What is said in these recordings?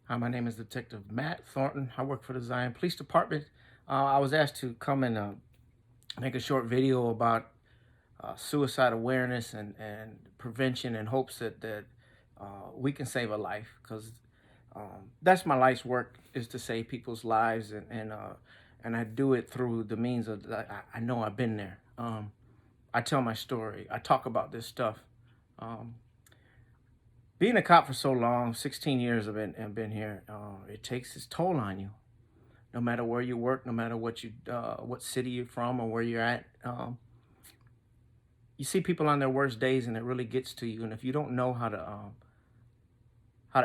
Hi, my name is Detective Matt Thornton. I work for the Zion Police Department. I was asked to come and make a short video about suicide awareness and prevention in hopes that we can save a life because that's my life's work is to save people's lives and I do it through the means of I know I've been there. I tell my story. I talk about this stuff. Um, Being a cop for so long, 16 years I've been here, it takes its toll on you. No matter where you work, no matter what city you're from or where you're at, you see people on their worst days, and it really gets to you. And if you don't know how to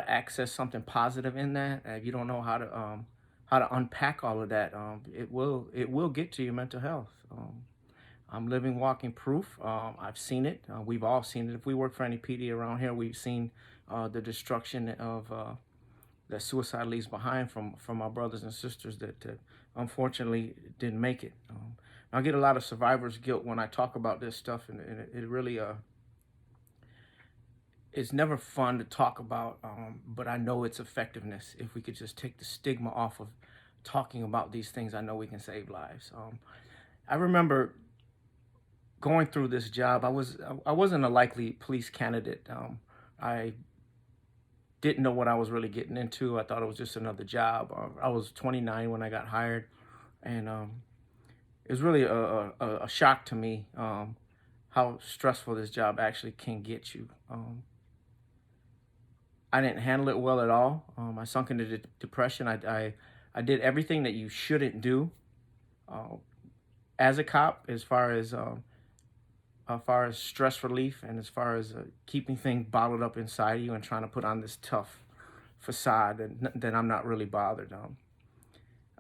access something positive in that, if you don't know how to unpack all of that, it will get to your mental health. I'm living walking proof. I've seen it. We've all seen it. If we work for any PD around here, we've seen the destruction of that suicide leaves behind from our brothers and sisters that unfortunately didn't make it. I get a lot of survivor's guilt when I talk about this stuff, and it really it's never fun to talk about. But I know its effectiveness. If we could just take the stigma off of talking about these things, I know we can save lives. I remember going through this job. I wasn't a likely police candidate. I didn't know what I was really getting into. I thought it was just another job. I was 29 when I got hired, and it was really a shock to me how stressful this job actually can get you. I didn't handle it well at all. I sunk into depression. I did everything that you shouldn't do uh, as a cop, as far as stress relief and as far as keeping things bottled up inside you and trying to put on this tough facade that I'm not really bothered.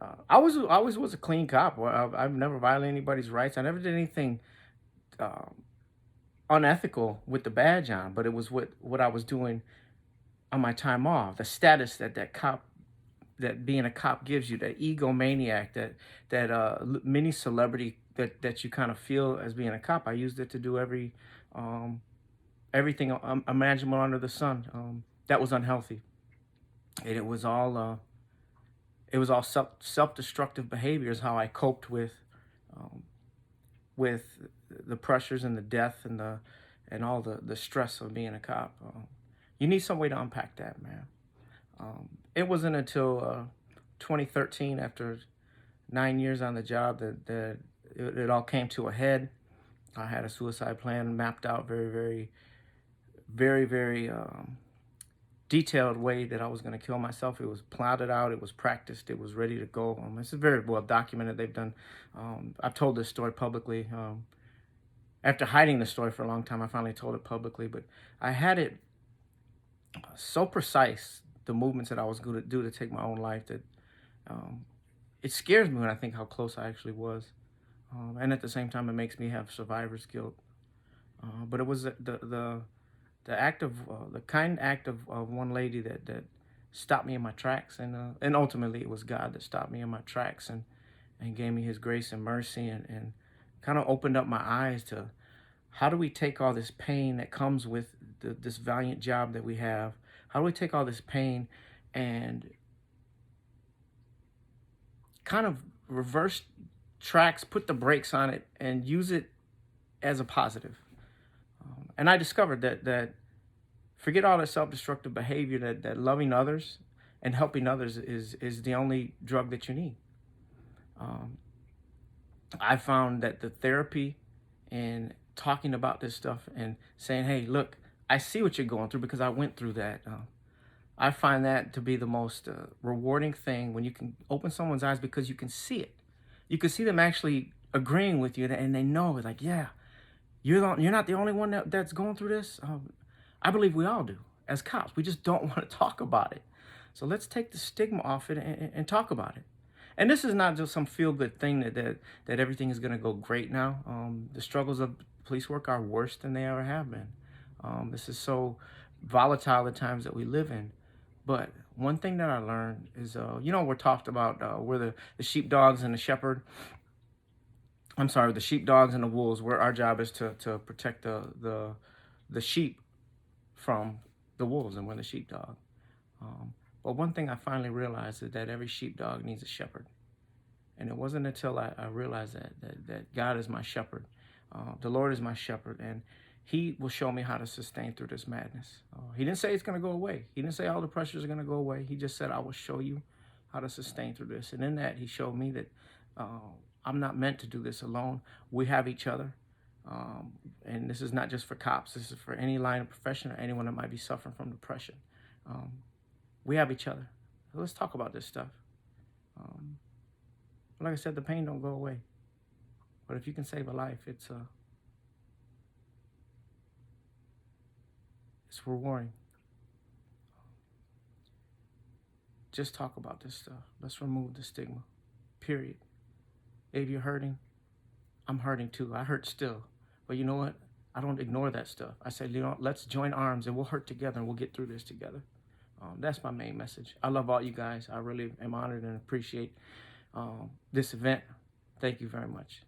I always was a clean cop. Well, I've never violated anybody's rights. I never did anything um, unethical with the badge on, but it was what I was doing on my time off. The status that being a cop gives you, that egomaniac, that mini celebrity that you kind of feel as being a cop. I used it to do um, everything imaginable under the sun. That was unhealthy, and it was all self destructive behaviors. How I coped um, with the pressures and the death and all the stress of being a cop. You need some way to unpack that, man. It wasn't until 2013, after 9 years on the job, that it all came to a head. I had a suicide plan mapped out very detailed way that I was going to kill myself. It was plotted out. It was practiced. It was ready to go. It's very well documented. They've done. I've told this story publicly. After hiding the story for a long time, I finally told it publicly. But I had it so precise, the movements that I was going to do to take my own life, that um, it scares me when I think how close I actually was. And at the same time, it makes me have survivor's guilt. But it was the act of the kind act of one lady that stopped me in my tracks, and ultimately it was God that stopped me in my tracks and gave me His grace and mercy and kind of opened up my eyes to how do we take all this pain that comes with this valiant job that we have. How do we take all this pain and kind of reverse tracks, put the brakes on it, and use it as a positive? And I discovered that forget all the self-destructive behavior, that loving others and helping others is the only drug that you need. Um, I found that the therapy and talking about this stuff and saying, "Hey, look, I see what you're going through because I went through that." I find that to be the most rewarding thing when you can open someone's eyes because you can see it. You can see them actually agreeing with you, and they know it's like, "Yeah, you're not the only one that's going through this." I believe we all do as cops. We just don't want to talk about it. So let's take the stigma off it and talk about it. And this is not just some feel good thing that everything is going to go great now. The struggles of police work are worse than they ever have been. This is so volatile, the times that we live in. But one thing that I learned is, we're talked about, we're the sheepdogs and the shepherd. I'm sorry, the sheepdogs and the wolves. Where our job is to protect the sheep from the wolves, and we're the sheepdog. But one thing I finally realized is that every sheepdog needs a shepherd. And it wasn't until I realized that God is my shepherd. The Lord is my shepherd, and he will show me how to sustain through this madness. He didn't say it's going to go away. He didn't say all the pressures are going to go away. He just said, I will show you how to sustain through this. And in that, he showed me that I'm not meant to do this alone. We have each other. And this is not just for cops. This is for any line of profession or anyone that might be suffering from depression. We have each other. So let's talk about this stuff. Like I said, the pain don't go away. But if you can save a life, it's rewarding. Just talk about this stuff. Let's remove the stigma. Period. If you're hurting, I'm hurting too. I hurt still. But you know what? I don't ignore that stuff. I say, let's join arms and we'll hurt together and we'll get through this together. That's my main message. I love all you guys. I really am honored and appreciate this event. Thank you very much.